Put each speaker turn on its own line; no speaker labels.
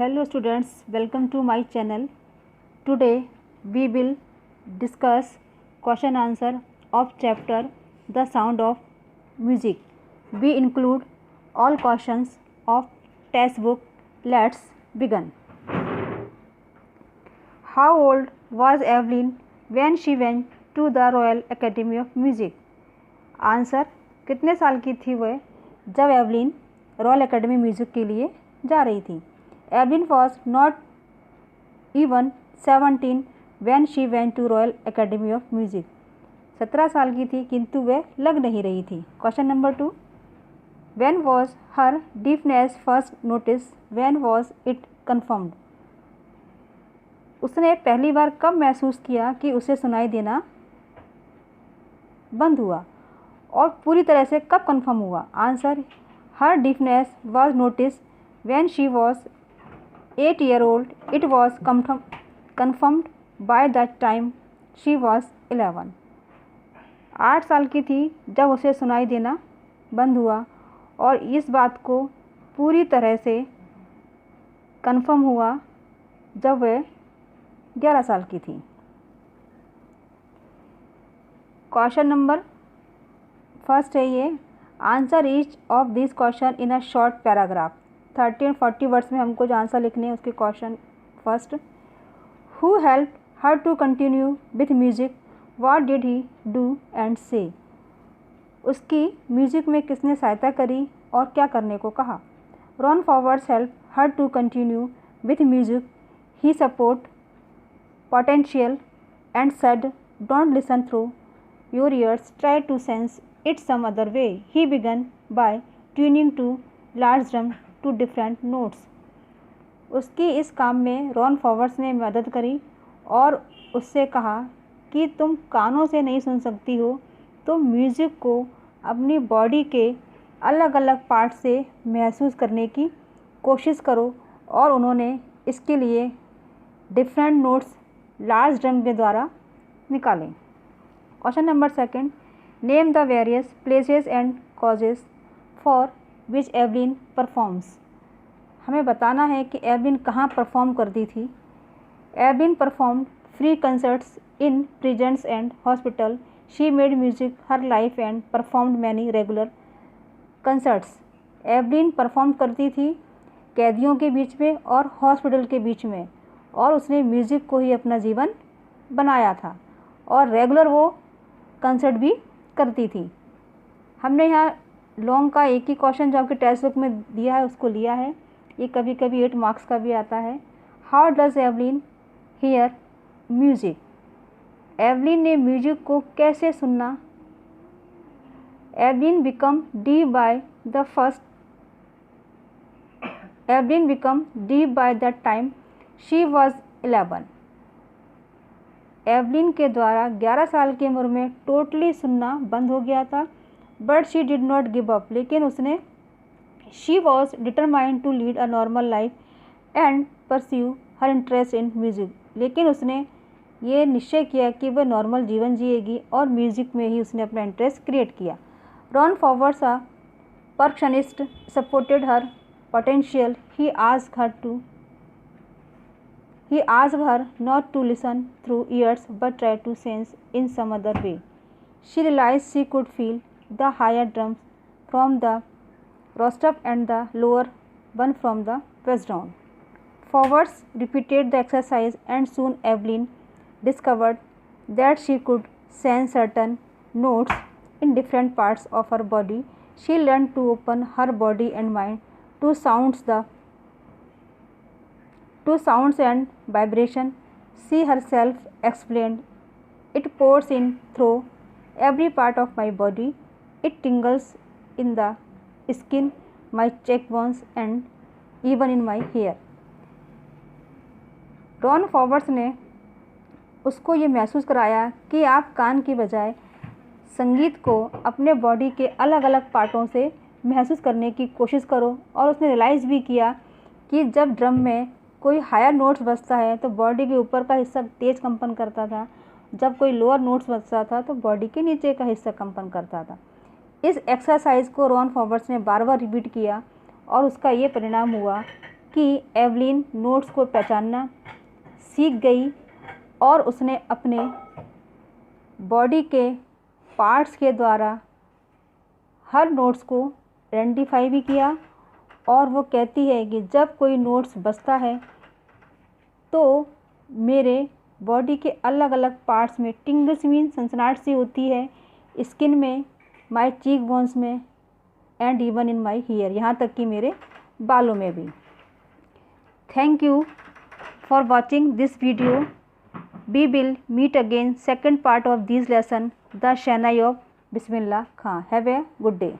Hello students, welcome to my channel. Today we will discuss question answer of chapter The Sound of Music. We include all questions of textbook. Let's begin. How old was Evelyn when she went to the Royal Academy of Music? Answer, कितने साल की थी वह जब Evelyn royal academy music के लिए जा रही थी? Evelyn was not even 17 when she went to Royal Academy of music. 17 साल की थी किंतु वह लग नहीं रही थी. Question number 2, when was her deafness first notice, when was it confirmed? उसने पहली बार कब महसूस किया कि उसे सुनाई देना बंद हुआ और पूरी तरह से कब कन्फर्म हुआ? Answer, her deafness was notice when she was 8 years old. It was confirmed by the time she was 11. 8 साल की थी जब उसे सुनाई देना बंद हुआ और इस बात को पूरी तरह से कन्फर्म हुआ जब वह 11 साल की थी. क्वेश्चन नंबर फर्स्ट है ये. Answer each of this question in a short paragraph. 30 और 40 वर्ड्स में हमको जो आंसर लिखने हैं उसके. Question first, who help her to continue with music, what did he do and say? उसकी म्यूजिक में किसने सहायता करी और क्या करने को कहा? Ron forwards help her to continue with music, he support potential and said don't listen through your ears, try to sense it some other way. He began by tuning to large drum to different notes. उसकी इस काम में Ron forwards ने मदद करी और उससे कहा कि तुम कानों से नहीं सुन सकती हो तो म्यूज़िक को अपनी बॉडी के अलग अलग पार्ट से महसूस करने की कोशिश करो. और उन्होंने इसके लिए डिफरेंट नोट्स लार्ज ड्रम के द्वारा निकाले. Question number second, name the various places and causes for which Evelyn performs. हमें बताना है कि एवलिन कहाँ परफॉर्म करती थी. Evelyn performed free concerts in prisons and hospital. She made music her life and performed many regular concerts. Evelyn perform करती थी कैदियों के बीच में और हॉस्पिटल के बीच में और उसने म्यूज़िक को ही अपना जीवन बनाया था और रेगुलर वो कंसर्ट भी करती थी. हमने यहाँ लॉन्ग का एक ही क्वेश्चन जो आपके टेक्स्ट बुक में दिया है उसको लिया है. ये कभी कभी 8 मार्क्स का भी आता है. How does Evelyn here music? Evelyn ने म्यूजिक को कैसे सुनना? Evelyn become deep by the time she was 11. Evelyn के द्वारा 11 साल की उम्र में टोटली सुनना बंद हो गया था. But she did not give up, लेकिन उसने she was determined to lead a normal life and pursue her interest in music. लेकिन उसने ये निश्चय किया कि वह नॉर्मल जीवन जिएगी और म्यूज़िक में ही उसने अपना इंटरेस्ट क्रिएट किया. Ron forwards a percussionist supported her potential. He asked her not to listen through ears but try to sense in some other way. She realized she could feel the higher drums from the rostrum and the lower one from the bassdrum. Forwards repeated the exercise and soon Evelyn discovered that she could sense certain notes in different parts of her body. She learned to open her body and mind to sounds and vibration. She herself explained, it pours in through every part of my body. It tingles in the skin, my cheekbones and even in my hair. Ron forwards ने उसको ये महसूस कराया कि आप कान की बजाय संगीत को अपने बॉडी के अलग अलग पार्टों से महसूस करने की कोशिश करो. और उसने रियलाइज़ भी किया कि जब ड्रम में कोई हायर नोट्स बजता है तो बॉडी के ऊपर का हिस्सा तेज़ कंपन करता था, जब कोई लोअर नोट्स बजता था तो बॉडी के नीचे का हिस्सा कंपन करता था. इस एक्सरसाइज को रॉन फॉरवर्ड्स ने बार बार रिपीट किया और उसका ये परिणाम हुआ कि एवलिन नोट्स को पहचानना सीख गई और उसने अपने बॉडी के पार्ट्स के द्वारा हर नोट्स को आइडेंटिफाई भी किया। और वो कहती है कि जब कोई नोट्स बजता है तो मेरे बॉडी के अलग अलग पार्ट्स में टिंगल्स मीन सनसनाहट सी होती है, स्किन में, माय चीक बोन्स में and even in my hair, यहाँ तक कि मेरे बालों में भी। Thank you for watching this video. We will meet again second part of this lesson, the Shehnai of Bismillah Khan. Have a good day.